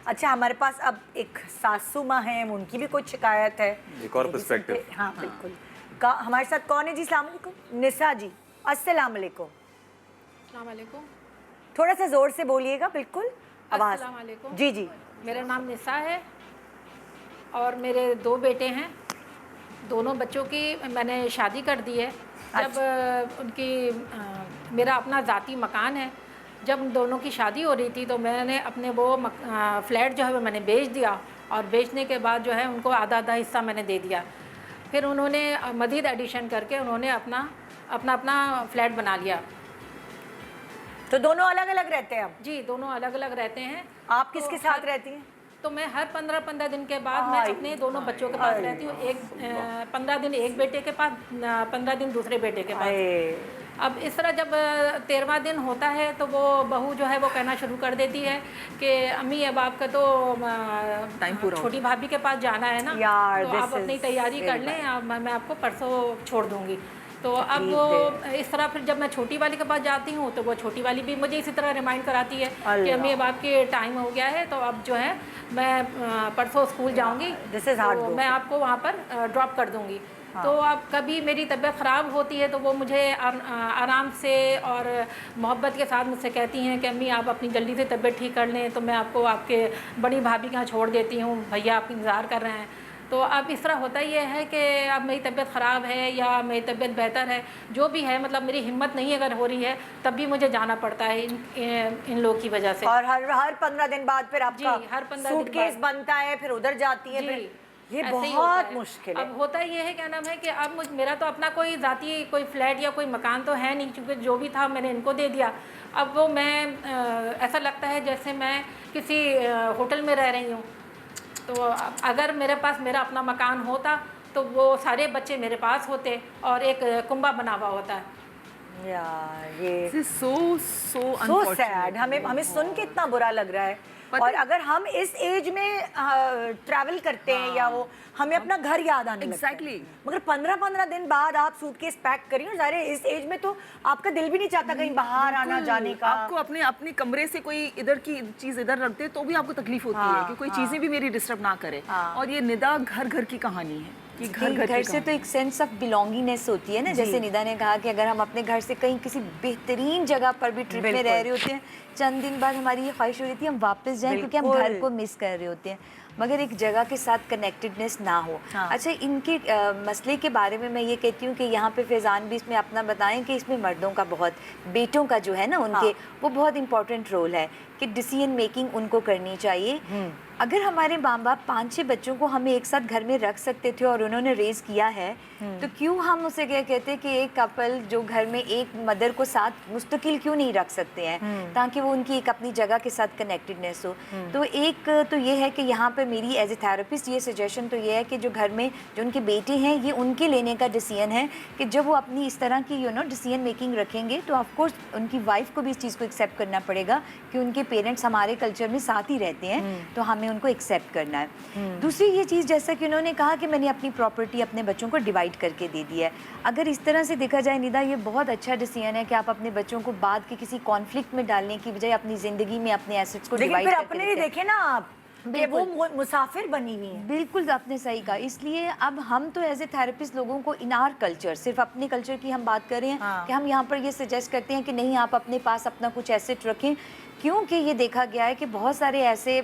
अच्छा, हमारे पास अब एक सासू माँ हैं, उनकी भी कुछ शिकायत है, एक और पर्सपेक्टिव। हाँ बिल्कुल। हमारे साथ कौन है जी? अस्सलाम वालेकुम। निसा जी, अस्सलाम वालेकुम। अस्सलाम वालेकुम। थोड़ा सा जोर से बोलिएगा, बिल्कुल आवाज़। अस्सलाम वालेकुम। जी जी। मेरा नाम निसा है और मेरे 2 बेटे हैं। दोनों बच्चों की मैंने शादी कर दी है। जब मेरा अपना ज़ाती मकान है। जब उन दोनों की शादी हो रही थी तो मैंने अपने वो फ्लैट जो है वो मैंने बेच दिया, और बेचने के बाद जो है उनको आधा आधा हिस्सा मैंने दे दिया। फिर उन्होंने मज़ीद एडिशन करके उन्होंने अपना अपना फ्लैट बना लिया। तो दोनों अलग अलग रहते हैं अब? जी, दोनों अलग अलग रहते हैं। आप किसके साथ रहती हैं? तो मैं हर 15-15 दिन के बाद मैं अपने दोनों बच्चों के पास रहती हूँ। 15 दिन एक बेटे के पास, 15 दिन दूसरे बेटे के पास। अब इस तरह जब 13वां दिन होता है तो वो बहू जो है वो कहना शुरू कर देती है कि अम्मी अब आपका तो टाइम पूरा छोटी भाभी के पास जाना है ना, यार, तो आप अपनी तैयारी कर लें, मैं आपको परसों छोड़ दूँगी। तो अब वो इस तरह फिर जब मैं छोटी वाली के पास जाती हूँ तो वो छोटी वाली भी मुझे इसी तरह रिमाइंड कराती है कि अम्मी अब आपके टाइम हो गया है, तो अब जो है मैं परसों स्कूल जाऊँगी, तो मैं आपको वहाँ पर ड्रॉप कर दूँगी। तो अब कभी मेरी तबीयत ख़राब होती है तो वो मुझे आराम से और मोहब्बत के साथ मुझसे कहती हैं कि अम्मी आप अपनी जल्दी से तबीयत ठीक कर लें, तो मैं आपको आपके बड़ी भाभी के यहाँ छोड़ देती हूँ, भैया आपका इंतज़ार कर रहे हैं। तो अब इस तरह होता ये है कि अब मेरी तबीयत ख़राब है या मेरी तबीयत बेहतर है, जो भी है, मतलब मेरी हिम्मत नहीं अगर हो रही है तब भी मुझे जाना पड़ता है इन लोगों की वजह से। और हर 15 दिन बाद फिर आपका हर 15 सूटकेस बनता है, फिर उधर जाती है, फिर ये बहुत मुश्किल है। अब होता ये है, क्या नाम है कि अब मेरा तो अपना कोई ज़ाती कोई फ्लैट या कोई मकान तो है नहीं, क्योंकि जो भी था मैंने इनको दे दिया। अब वो मैं ऐसा लगता है जैसे मैं किसी होटल में रह रही हूँ। तो अगर मेरे पास मेरा अपना मकान होता तो वो सारे बच्चे मेरे पास होते और एक कुंबा बना हुआ होता है। यार ये सो सैड, हमें सुन के इतना बुरा लग रहा है। और अगर हम इस एज में ट्रैवल करते हैं या वो हमें अपना घर याद आने लगता है। मगर 15-15 दिन बाद आप सूटकेस पैक करिए, और ज़ाहिर है इस एज में तो आपका दिल भी नहीं चाहता कहीं बाहर आना जाने का। आपको अपने कमरे से कोई इधर की चीज इधर रख दे तो भी आपको तकलीफ होती है कि कोई चीजें भी मेरी डिस्टर्ब ना करे। और ये निदा घर घर की कहानी है कि घर से तो एक सेंस ऑफ बिलोंगिंगनेस होती है ना, जैसे निदा ने कहा कि अगर हम अपने घर से कहीं किसी बेहतरीन जगह पर भी ट्रिप में रह रहे होते हैं, चंद दिन बाद हमारी ये ख्वाहिश हो रही थी हम वापस जाएं, क्योंकि हम घर को मिस कर रहे होते हैं, मगर एक जगह के साथ कनेक्टेडनेस ना हो। अच्छा, इनके मसले के बारे में मैं ये कहती हूँ कि यहाँ पे फैज़ान भी इसमें अपना बताएं कि इसमें मर्दों का बहुत, बेटों का जो है ना उनके वो बहुत इंपॉर्टेंट रोल है कि डिसीजन मेकिंग उनको करनी चाहिए। अगर हमारे माँ बाप 5-6 बच्चों को हमें एक साथ घर में रख सकते थे और उन्होंने रेज किया है, तो क्यों हम उसे क्या कहते हैं कि एक कपल जो घर में एक मदर को साथ मुस्तकिल क्यों नहीं रख सकते हैं, ताकि वो उनकी एक अपनी जगह के साथ कनेक्टेडनेस हो। तो एक तो ये है कि यहाँ पे मेरी एज ए थेरेपिस्ट ये सजेशन तो ये है कि जो घर में जो उनके बेटे हैं ये उनके लेने का डिसीजन है कि जब वो अपनी इस तरह की डिसीजन मेकिंग रखेंगे तो ऑफकोर्स उनकी वाइफ को भी इस चीज़ को एक्सेप्ट करना पड़ेगा कि उनके पेरेंट्स हमारे कल्चर में साथ ही रहते हैं, तो हमें उनको एक्सेप्ट करना है। दूसरी ये चीज़, जैसा कि उन्होंने कहा कि मैंने अपनी प्रॉपर्टी अपने बच्चों को डिवाइड करके दे दी है, अगर इस तरह से देखा जाए निदा, ये बहुत अच्छा डिसीजन है कि आप अपने बच्चों को बाद के किसी कॉन्फ्लिक्ट में डालने की बजाय अपनी ज़िंदगी में अपने एसेट्स को डिवाइड करके अपने ही देखें ना आप कि वो मुसाफिर बनी हुई है। बिल्कुल आपने सही कहा। इसलिए अब हम तो एज ए थेरेपिस्ट लोगों को इन आर कल्चर, सिर्फ अपने कल्चर की हम बात कर रहे हैं कि हम यहाँ पर ये सजेस्ट करते हैं कि नहीं, आप अपने पास अपना कुछ एसेट रखें, क्योंकि ये देखा गया है कि बहुत सारे ऐसे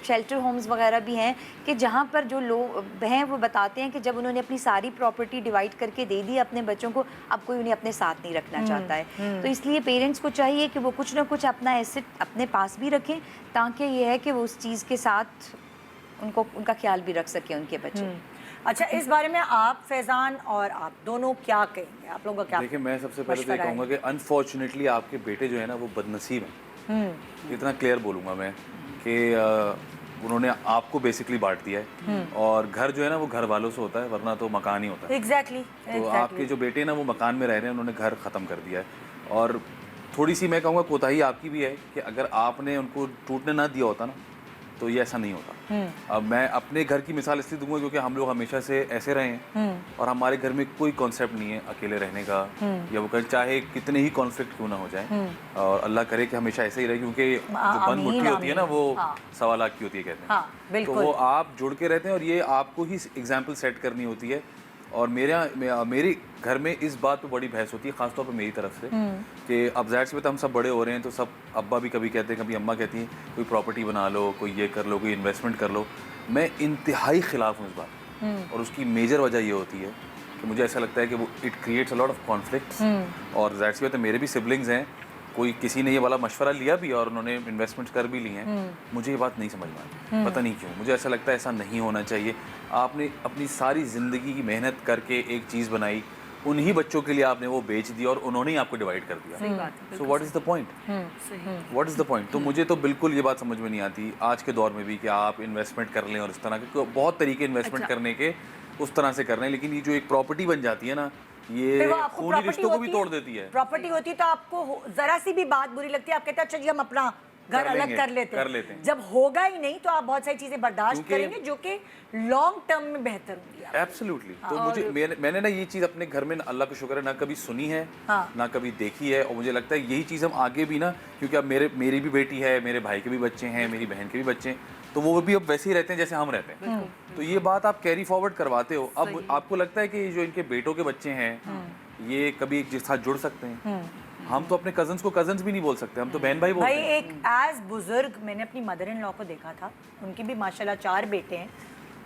शेल्टर होम्स वगैरह भी हैं कि जहाँ पर जो लोग हैं वो बताते हैं कि जब उन्होंने अपनी सारी प्रॉपर्टी डिवाइड करके दे दी अपने बच्चों को, अब कोई उन्हें अपने साथ नहीं रखना चाहता है। तो इसलिए पेरेंट्स को चाहिए कि वो कुछ ना कुछ अपना एसेट अपने पास भी रखें, ताकि ये है कि वो उस चीज़ के साथ उनका ख्याल भी रख सकें उनके बच्चे। अच्छा, इस बारे में आप फैज़ान और आप दोनों क्या कहेंगे? आप लोगों का क्या? देखिए, मैं सबसे पहले तो ये कहूँगा कि अनफॉर्चुनेटली आपके बेटे जो है ना वो बदनसीब हैं। इतना क्लियर बोलूँगा मैं कि उन्होंने आपको बेसिकली बांट दिया है, और घर जो है ना वो घर वालों से होता है, वरना तो मकान ही होता है। एग्जैक्टली। तो आपके जो बेटे ना वो मकान में रह रहे हैं, उन्होंने घर ख़त्म कर दिया है। और थोड़ी सी मैं कहूँगा कोताही आपकी भी है कि अगर आपने उनको टूटने ना दिया होता ना तो ये ऐसा नहीं होता। अब मैं अपने घर की मिसाल इसलिए दूंगा क्योंकि हम लोग हमेशा से ऐसे रहे हैं और हमारे घर में कोई कॉन्सेप्ट नहीं है अकेले रहने का, या वो चाहे कितने ही कॉन्फ्लिक्ट क्यों ना हो जाए, और अल्लाह करे कि हमेशा ऐसे ही रहे, क्योंकि जो बंद मुट्ठी होती है ना वो 1.25 लाख की होती है कहते हैं। तो वो आप जुड़ के रहते हैं और ये आपको ही एग्जाम्पल सेट करनी होती है। और मेरे घर में इस बात पे बड़ी बहस होती है, खासतौर पे मेरी तरफ से, कि अब जाहिर सी बात है हम सब बड़े हो रहे हैं, तो सब अब्बा भी कभी कहते हैं, कभी अम्मा कहती हैं कोई प्रॉपर्टी बना लो, कोई ये कर लो, कोई इन्वेस्टमेंट कर लो। मैं इंतहाई खिलाफ हूँ इस बात, और उसकी मेजर वजह ये होती है कि मुझे ऐसा लगता है कि वो it creates a lot of conflicts. और जाहिर सी बात है मेरे भी सिबलिंग्स हैं, कोई किसी ने ये वाला मशवरा लिया भी और उन्होंने इन्वेस्टमेंट्स कर भी ली हैं, मुझे ये बात नहीं समझ में आती, पता नहीं क्यों। मुझे ऐसा लगता है ऐसा नहीं होना चाहिए। आपने अपनी सारी ज़िंदगी की मेहनत करके एक चीज़ बनाई, उन्हीं बच्चों के लिए आपने वो बेच दी और उन्होंने ही आपको डिवाइड कर दिया। So what is the point, what is the point? तो मुझे तो बिल्कुल ये बात समझ में नहीं आती आज के दौर में भी कि आप इन्वेस्टमेंट कर लें, और इस तरह के बहुत तरीके इन्वेस्टमेंट करने के उस तरह से कर रहे हैं, लेकिन ये जो एक प्रॉपर्टी बन जाती है ना, ये खूनी रिश्तों को भी तोड़ देती है। प्रॉपर्टी होती है तो आपको जरा सी भी बात बुरी लगती है, आप कहते हैं अच्छा जी हम अपना घर अलग कर लेते हैं। जब होगा ही नहीं तो आप बहुत सारी चीजें बर्दाश्त करेंगे जो कि लॉन्ग टर्म में बेहतर होंगी। एब्सोल्युटली। तो मुझे मैंने ना ये चीज़ अपने घर में अल्लाह का शुक्र है ना कभी सुनी है, ना कभी देखी है, और मुझे लगता है यही चीज़ हम आगे भी ना, क्योंकि अब मेरी भी बेटी है, मेरे भाई के भी बच्चे हैं, मेरी बहन के भी बच्चे हैं, तो वो भी अब वैसे ही रहते हैं जैसे हम रहते हैं। तो ये बात आप कैरी फॉरवर्ड करवाते हो। अब आपको लगता है कि जो इनके बेटों के बच्चे हैं ये कभी एक साथ जुड़ सकते हैं? हम तो अपने कजन्स को कजन्स भी नहीं बोल सकते, हम तो बहन भाई बोलते हैं। भाई एक एज बुजुर्ग मैंने अपनी मदर इन लॉ को देखा था, उनके भी माशाल्लाह 4 बेटे हैं,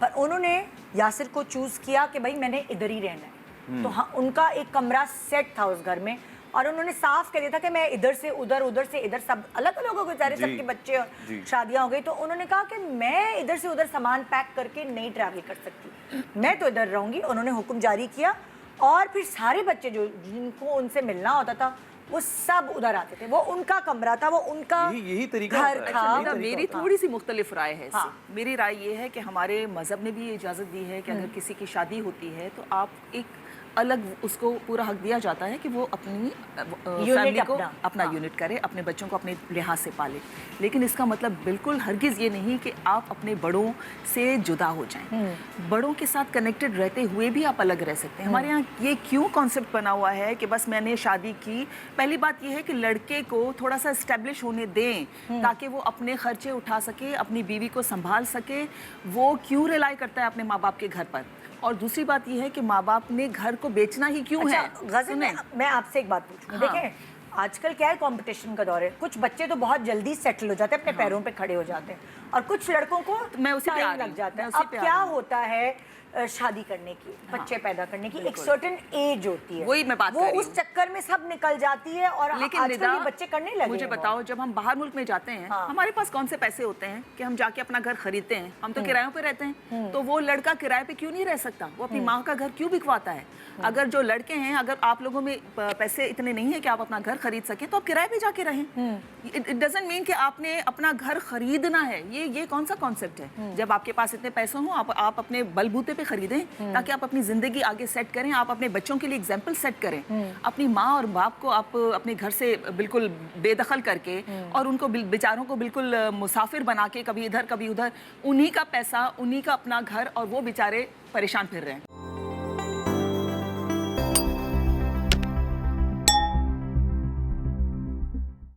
पर उन्होंने यासिर को चूज किया कि भाई मैंने इधर ही रहना है। तो हाँ, उनका एक कमरा सेट था उस घर में, और उन्होंने साफ कह दिया था कि मैं इधर से उधर, उधर से इधर, सब अलग अलग हो गए सारे, सबके बच्चे और शादियां हो गई। तो उन्होंने कहा कि मैं इधर से उधर सामान पैक करके नहीं ट्रैवल कर सकती, मैं तो इधर रहूंगी। उन्होंने हुक्म जारी किया और फिर सारे बच्चे जो जिनको उनसे मिलना होता था वो सब उधर आते थे। वो उनका कमरा था, वो उनका यही तरीका घर था। मेरी थोड़ी सी मुख्तलिफ राय है। मेरी राय ये है कि हमारे मजहब ने भी ये इजाज़त दी है कि अगर किसी की शादी होती है तो आप एक अलग उसको पूरा हक दिया जाता है कि वो अपनी फैमिली को अपना यूनिट करे, अपने बच्चों को अपने लिहाज से पाले। लेकिन इसका मतलब बिल्कुल हरगिज़ ये नहीं कि आप अपने बड़ों से जुदा हो जाएं। बड़ों के साथ कनेक्टेड रहते हुए भी आप अलग रह सकते हैं। हमारे यहाँ ये क्यों कॉन्सेप्ट बना हुआ है कि बस मैंने शादी की, पहली बात ये है कि लड़के को थोड़ा सा इस्टेब्लिश होने दें ताकि वो अपने खर्चे उठा सके, अपनी बीवी को संभाल सके। वो क्यों रिलाई करता है अपने माँ बाप के घर पर? और दूसरी बात यह है कि माँ बाप ने घर को बेचना ही क्यों है? गज़ल मैं आपसे एक बात पूछूं। देखें आजकल क्या है, कंपटीशन का दौर है। कुछ बच्चे तो बहुत जल्दी सेटल हो जाते हैं, अपने पैरों पे खड़े हो जाते हैं, और कुछ लड़कों को मैं उसी पे टाइम लग जाता है। अब क्या होता है, शादी करने की, बच्चे पैदा करने की एक सर्टेन एज होती है, वही मैं बात वो कर रही उस चक्कर में सब निकल जाती है। और लेकिन आजकल ये बच्चे करने लगे। मुझे बताओ, जब हम बाहर मुल्क में जाते हैं हमारे पास कौन से पैसे होते हैं कि हम जाके अपना घर खरीदते हैं? हम तो किरायों पे रहते हैं। तो वो लड़का किराए पे क्यों नहीं रह सकता? वो अपनी माँ का घर क्यों बिकवाता है? अगर जो लड़के हैं, अगर आप लोगों में पैसे इतने नहीं है कि आप अपना घर खरीद सकें, तो आप किराए पे जाके रहें। इट डजंट मीन कि आपने अपना घर खरीदना है। ये कौन सा कॉन्सेप्ट है? जब आपके पास इतने पैसे हों आप अपने बलबूते पे खरीदें ताकि आप अपनी जिंदगी आगे सेट करें, आप अपने बच्चों के लिए एग्जाम्पल सेट करें। अपनी माँ और बाप को आप अपने घर से बिल्कुल बेदखल करके और उनको बेचारों को बिल्कुल मुसाफिर बना के कभी इधर कभी उधर, उन्हीं का पैसा, उन्हीं का अपना घर, और वो बेचारे परेशान फिर रहे हैं।